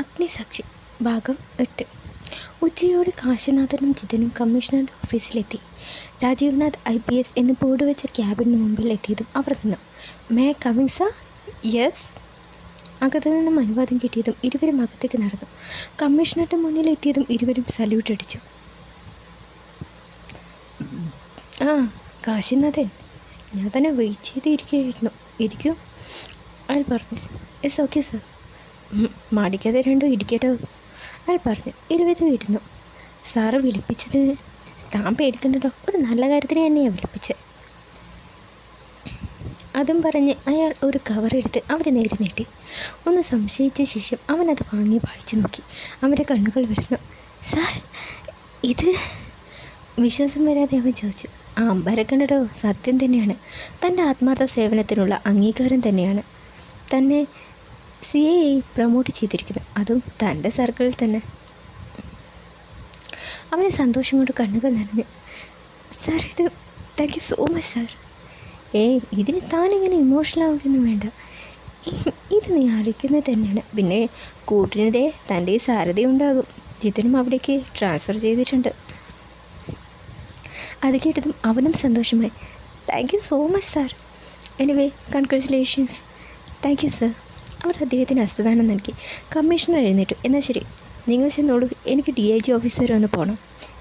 അഗ്നിസാക്ഷി ഭാഗം 8. ഉച്ചയോടെ കാശിനാഥനും ജിതനും കമ്മീഷണറുടെ ഓഫീസിലെത്തി. രാജീവ്നാഥ് IPS എന്ന് ബോർഡ് വെച്ച ക്യാബിന് മുമ്പിൽ എത്തിയതും അവർ നിന്നു. May coming sir? യെസ്. അകത്തു നിന്നും അനുവാദം കിട്ടിയതും ഇരുവരും അകത്തേക്ക് നടന്നു. കമ്മീഷണറുടെ മുന്നിൽ എത്തിയതും ഇരുവരും സല്യൂട്ട് അടിച്ചു. കാശിനാഥൻ, ഞാൻ തന്നെ വെയിറ്റ് ചെയ്തിരിക്കുകയായിരുന്നു. ഇരിക്കൂ, അയാൾ പറഞ്ഞു. Yes, okay sir. മാടിക്കാതെ രണ്ടും ഇരിക്കട്ടോ, അയാൾ പറഞ്ഞു. ഇരുവരും ഇരുന്നു. സാറ് വിളിപ്പിച്ചത് താൻ പേടിക്കണ്ടല്ലോ, ഒരു നല്ല കാര്യത്തിന് തന്നെയാണ് വിളിപ്പിച്ചത്. അതും പറഞ്ഞ് അയാൾ ഒരു കവർ എടുത്ത് അവരെ നേരെ നീട്ടി. ഒന്ന് സംശയിച്ച ശേഷം അവനത് വാങ്ങി വായിച്ചു നോക്കി. അവൻ്റെ കണ്ണുകൾ വരുന്നു. സാർ, ഇത്? വിശ്വാസം വരാതെ അവൻ ചോദിച്ചു. അമ്പരക്കണ്ടോ, സത്യം തന്നെയാണ്. തൻ്റെ ആത്മാർത്ഥ സേവനത്തിനുള്ള അംഗീകാരം തന്നെയാണ്. തന്നെ CA പ്രൊമോട്ട് ചെയ്തിരിക്കുന്നു, അതും തൻ്റെ സർക്കിളിൽ തന്നെ. അവന് സന്തോഷം കൊണ്ട് കണ്ണുകൾ നിറഞ്ഞു. സാർ, ഇത് thank you so much sir. ഇതിന് താനിങ്ങനെ ഇമോഷണൽ ആവുകയൊന്നും വേണ്ട. ഇത് നീ അറിയിക്കുന്നത് തന്നെയാണ്. പിന്നെ കൂട്ടിനിതേ തൻ്റെ ഈ സാരഥി ഉണ്ടാകും. ജിതനും അവിടേക്ക് ട്രാൻസ്ഫർ ചെയ്തിട്ടുണ്ട്. അത് കേട്ടതും അവനും സന്തോഷമായി. Thank you so much sir. Anyway, congratulations. Thank you sir. അവർ അദ്ദേഹത്തിന് ഹസ്തദാനം നൽകി. കമ്മീഷണർ എഴുന്നേറ്റു. എന്നാൽ ശരി, നിങ്ങൾ ചെന്നോളൂ, എനിക്ക് DIG ഓഫീസ് വരെ ഒന്ന് പോകണം.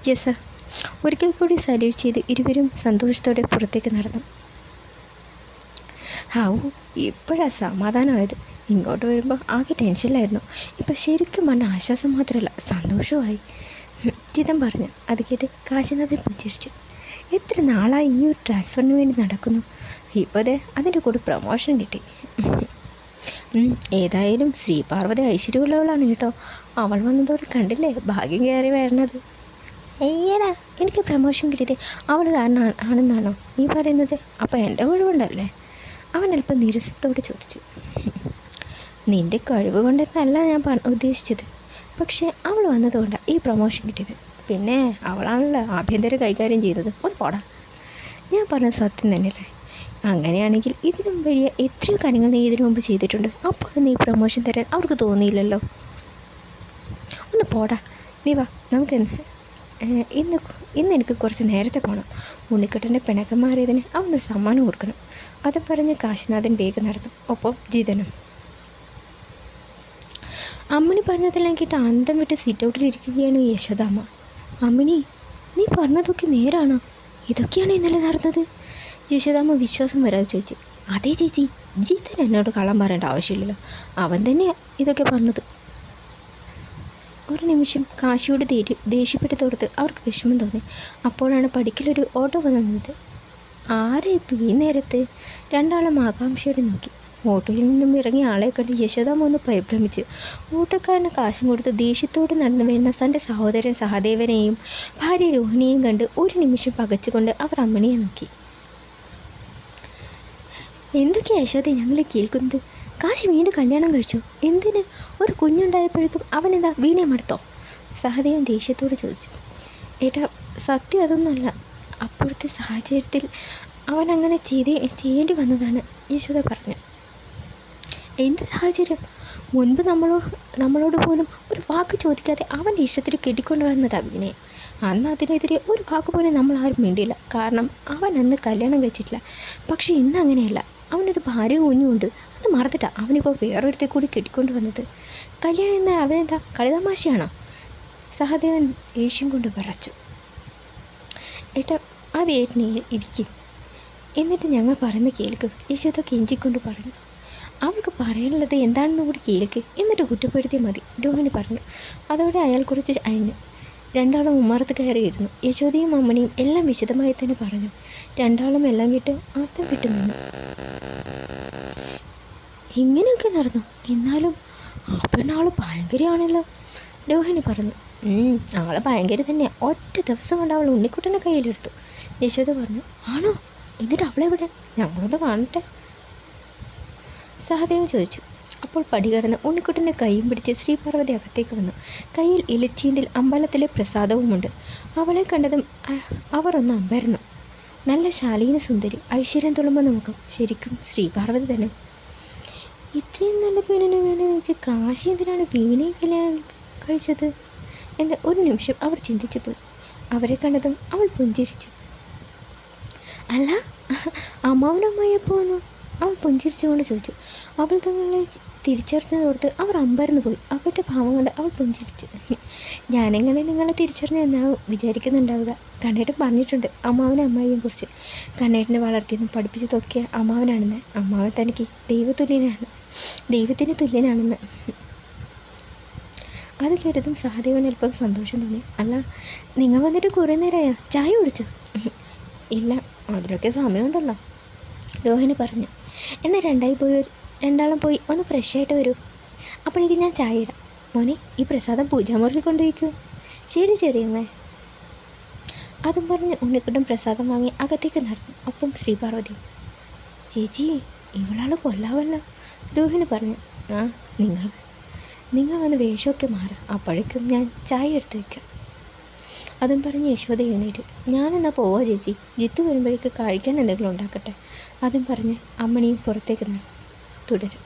Yes sir. ഒരിക്കൽ കൂടി സല്യൂട്ട് ചെയ്ത് ഇരുവരും സന്തോഷത്തോടെ പുറത്തേക്ക് നടന്നു. ഇപ്പോഴാണ് സമാധാനമായത്. ഇങ്ങോട്ട് വരുമ്പോൾ ആകെ ടെൻഷനിലായിരുന്നു. ഇപ്പം ശരിക്കും പറഞ്ഞ ആശ്വാസം മാത്രമല്ല, സന്തോഷമായി. ജിതൻ പറഞ്ഞു. അത് കേട്ട് കാശിനാഥൻ പുഞ്ചിരിച്ചു. എത്ര നാളായി ഈ ഒരു ട്രാൻസ്ഫറിന് വേണ്ടി നടക്കുന്നു. ഇപ്പോൾ അതെ അതിൻ്റെ കൂടെ പ്രൊമോഷൻ കിട്ടി. ഏതായാലും ശ്രീപാർവതി ഐശ്വര്യമുള്ളവളാണ് കേട്ടോ. അവൾ വന്നതോടെ കണ്ടില്ലേ ഭാഗ്യം കയറി വരണത്. അയ്യടാ, എനിക്ക് പ്രൊമോഷൻ കിട്ടിയത് അവൾ കാരണം ആണെന്നാണോ നീ പറയുന്നത്? അപ്പോൾ എൻ്റെ കഴിവുണ്ടല്ലേ? അവൻ അല്പം നിരസത്തോടെ ചോദിച്ചു. നിൻ്റെ കഴിവ് കൊണ്ടെന്നല്ല ഞാൻ ഉദ്ദേശിച്ചത്. പക്ഷേ അവൾ വന്നതുകൊണ്ടാണ് ഈ പ്രൊമോഷൻ കിട്ടിയത്. പിന്നെ അവളാണല്ലോ ആഭ്യന്തരം കൈകാര്യം ചെയ്തത്. ഒന്ന് പോടാ. ഞാൻ പറഞ്ഞത് സത്യം തന്നെയല്ലേ? അങ്ങനെയാണെങ്കിൽ ഇതിനും വലിയ എത്രയോ കാര്യങ്ങൾ നീ ഇതിനു മുമ്പ് ചെയ്തിട്ടുണ്ട്. അപ്പോൾ നീ പ്രൊമോഷൻ തരാൻ അവർക്ക് തോന്നിയില്ലല്ലോ. ഒന്ന് പോടാ. നീ വാ, നമുക്ക് ഇന്ന് എനിക്ക് കുറച്ച് നേരത്തെ പോകണം. ഉണ്ണിക്കുട്ടൻ്റെ പിണക്കം മാറിയതിന് അവനൊരു സമ്മാനം കൊടുക്കണം. അത് പറഞ്ഞ് കാശിനാഥൻ വേഗം നടന്നു. ഒപ്പം ജിതനും. അമ്മിണി പറഞ്ഞതെല്ലാം കേട്ട് അന്തം വിട്ട് സിറ്റൗട്ടിലിരിക്കുകയാണ് യശോദാമ്മ. അമ്മിണി, നീ പറഞ്ഞതൊക്കെ നേരാണോ? ഇതൊക്കെയാണ് ഇന്നലെ നടന്നത്? യശോദാമ്മ വിശ്വാസം വരാതെ ചോദിച്ചു. അതേ ചേച്ചി, ജിതൻ എന്നോട് കള്ളം പറയേണ്ട ആവശ്യമില്ലല്ലോ. അവൻ തന്നെയാണ് ഇതൊക്കെ പറഞ്ഞത്. ഒരു നിമിഷം കാശിയോട് ദേഷ്യപ്പെട്ട് തോർത്ത് അവർക്ക് വിഷമം തോന്നി. അപ്പോഴാണ് പടിക്കലൊരു ഓട്ടോ വന്നത്. ആരെ ഇപ്പം ഈ നേരത്ത്? രണ്ടാളും ആകാംക്ഷയോടെ നോക്കി. ഓട്ടോയിൽ നിന്നും ഇറങ്ങിയ ആളെ കണ്ട് യശോദാമ്മ ഒന്ന് പരിഭ്രമിച്ചു. ഓട്ടോക്കാരന് കാശും കൊടുത്ത് ദേഷ്യത്തോടെ നടന്നു വരുന്ന തൻ്റെ സഹോദരൻ സഹദേവനെയും ഭാര്യ രോഹിണിയെയും കണ്ട് ഒരു നിമിഷം പകച്ചുകൊണ്ട് അവർ അമ്മിണിയെ നോക്കി. എന്തൊക്കെയാണ് യശോദ ഞങ്ങളെ കേൾക്കുന്നത്? കാശി വീണ്ടും കല്യാണം കഴിച്ചു. എന്തിന്? ഒരു കുഞ്ഞുണ്ടായപ്പോഴേക്കും അവനെന്താ വീണെ മടുത്തോ? സഹദേവൻ ദേഷ്യത്തോട് ചോദിച്ചു. ഏട്ടാ, സത്യം അതൊന്നുമല്ല. അപ്പോഴത്തെ സാഹചര്യത്തിൽ അവൻ അങ്ങനെ ചെയ്യേണ്ടി വന്നതാണ്, യശോദ പറഞ്ഞു. എന്ത് സാഹചര്യം? മുൻപ് നമ്മളോട് പോലും ഒരു വാക്ക് ചോദിക്കാതെ അവൻ്റെ ഇഷ്ടത്തിന് കെട്ടിക്കൊണ്ടു വന്നതാണ് വീണെ. അന്ന് അതിനെതിരെ ഒരു വാക്ക് പോലും നമ്മൾ ആരും വേണ്ടിയില്ല. കാരണം അവൻ അന്ന് കല്യാണം കഴിച്ചിട്ടില്ല. പക്ഷേ ഇന്ന് അങ്ങനെയല്ല. അവനൊരു ഭാര്യയും കുഞ്ഞുമുണ്ട്. അത് മറന്നിട്ടാണ് അവനിപ്പോൾ വേറൊരുത്തെ കൂടി കെട്ടിക്കൊണ്ട് വന്നത്. കല്യാണം എന്നാൽ അവനെന്താ കളിതമാശയാണോ? സഹദേവൻ ദേഷ്യം കൊണ്ട് വിറച്ചു. ഏട്ടാ, അത് ഏട്ടനെ ഇരിക്കും, എന്നിട്ട് ഞങ്ങൾ പറയുന്ന കേൾക്ക്, യശോദ കെഞ്ചിക്കൊണ്ട് പറഞ്ഞു. അവൾക്ക് പറയാനുള്ളത് എന്താണെന്ന് കൂടി കേൾക്ക്, എന്നിട്ട് കുറ്റപ്പെടുത്തിയാൽ മതി, രോഹിണി പറഞ്ഞു. അതോടെ അയാൾ കുറച്ച് അയഞ്ഞു. രണ്ടാളും ഉമ്മറത്ത് കയറിയിരുന്നു. യശോദയും അമ്മണിയും എല്ലാം വിശദമായി തന്നെ പറഞ്ഞു. രണ്ടാളും എല്ലാം കേട്ട് അർത്ഥം വിട്ടു നിന്നു. ഇങ്ങനെയൊക്കെ നടന്നു. എന്നാലും അവനാൾ ഭയങ്കരമാണല്ലോ, രോഹിണി പറഞ്ഞു. ആളെ ഭയങ്കര തന്നെയാണ്. ഒറ്റ ദിവസം കൊണ്ട് അവൾ ഉണ്ണിക്കുട്ടൻ്റെ കയ്യിലെടുത്തു, യശോദ പറഞ്ഞു. ആണോ? എന്നിട്ട് അവളെവിടെ? ഞങ്ങളൊന്ന് കാണട്ടെ, സഹദേവൻ ചോദിച്ചു. അപ്പോൾ പടി കടന്ന് ഉണ്ണിക്കുട്ടൻ്റെ കൈയും പിടിച്ച് ശ്രീപാർവതി അകത്തേക്ക് വന്നു. കയ്യിൽ ഇലച്ചീന്തിൽ അമ്പലത്തിലെ പ്രസാദവുമുണ്ട്. അവളെ കണ്ടതും അവർ ഒന്ന് അമ്പരന്നു. നല്ല ശാലീന സുന്ദരി, ഐശ്വര്യം തുളുമ്പുന്ന മുഖം, ശരിക്കും ശ്രീപാർവതി തന്നെ. ഇത്രയും നല്ല പെണ്ണിനെ വേണമെന്ന് ചേച്ചി കാശി എന്തിനാണ് വീണയെ കല്യാണം കഴിച്ചത് എന്ന് ഒരു നിമിഷം അവർ ചിന്തിച്ചു പോയി. അവരെ കണ്ടതും അവൾ പുഞ്ചിരിച്ചു. അല്ല, അമ്മാവനും അമ്മായിയപ്പോ വന്നു? അവൾ പുഞ്ചിരിച്ചുകൊണ്ട് ചോദിച്ചു. അവൾ തങ്ങളെ തിരിച്ചറിഞ്ഞതോർത്ത് അവർ അമ്പരന്ന് പോയി. അവരുടെ ഭാവം കൊണ്ട് അവൾ പുഞ്ചിരിച്ചു. ഞാനെങ്ങനെ നിങ്ങളെ തിരിച്ചറിഞ്ഞു എന്നാവും വിചാരിക്കുന്നുണ്ടാവുക. കണ്ണേട്ടൻ പറഞ്ഞിട്ടുണ്ട് അമ്മാവനെ അമ്മായിയെ കുറിച്ച്. കണ്ണേട്ടനെ വളർത്തിയതും പഠിപ്പിച്ചതൊക്കെ അമ്മാവനാണെന്ന്. അമ്മാവൻ തനിക്ക് ദൈവത്തിന് തുല്യനാണെന്ന്. അത് കേട്ടതും സഹദേവന് അല്പം സന്തോഷം തോന്നി. അല്ല, നിങ്ങൾ വന്നിട്ട് കുറേ നേരമായോ? ചായ കുടിച്ചോ? ഇല്ല, അതിനൊക്കെ സമയമുണ്ടല്ലോ, രോഹിണി പറഞ്ഞു. എന്നാൽ രണ്ടാളും പോയി ഒന്ന് ഫ്രഷ് ആയിട്ട് വരൂ. അപ്പോഴേക്കും ഞാൻ ചായ ഇടാം. മോനെ, ഈ പ്രസാദം പൂജാമുറിയിൽ കൊണ്ടുപോയിക്കൂ. ശരി ചെറിയമ്മേ. അതും പറഞ്ഞ് ഉണ്ണിക്കുട്ടൻ പ്രസാദം വാങ്ങി അകത്തേക്ക് നടന്നു. ഒപ്പം ശ്രീപാർവതി. ചേച്ചി, ഇവളാൾ കൊല്ലാവല്ലോ, രോഹിണി പറഞ്ഞു. ആ, നിങ്ങൾ വന്ന് വേഷമൊക്കെ മാറുക. അപ്പോഴേക്കും ഞാൻ ചായ എടുത്ത് വയ്ക്കാം. അതും പറഞ്ഞ് യശോദ എഴുന്നേറ്റ്. ഞാനെന്നാൽ പോവാ ചേച്ചി, ജിത്തു വരുമ്പോഴേക്ക് കഴിക്കാൻ എന്തെങ്കിലും ഉണ്ടാക്കട്ടെ. അതും പറഞ്ഞ് അമ്മണിയും പുറത്തേക്ക് തുടരും.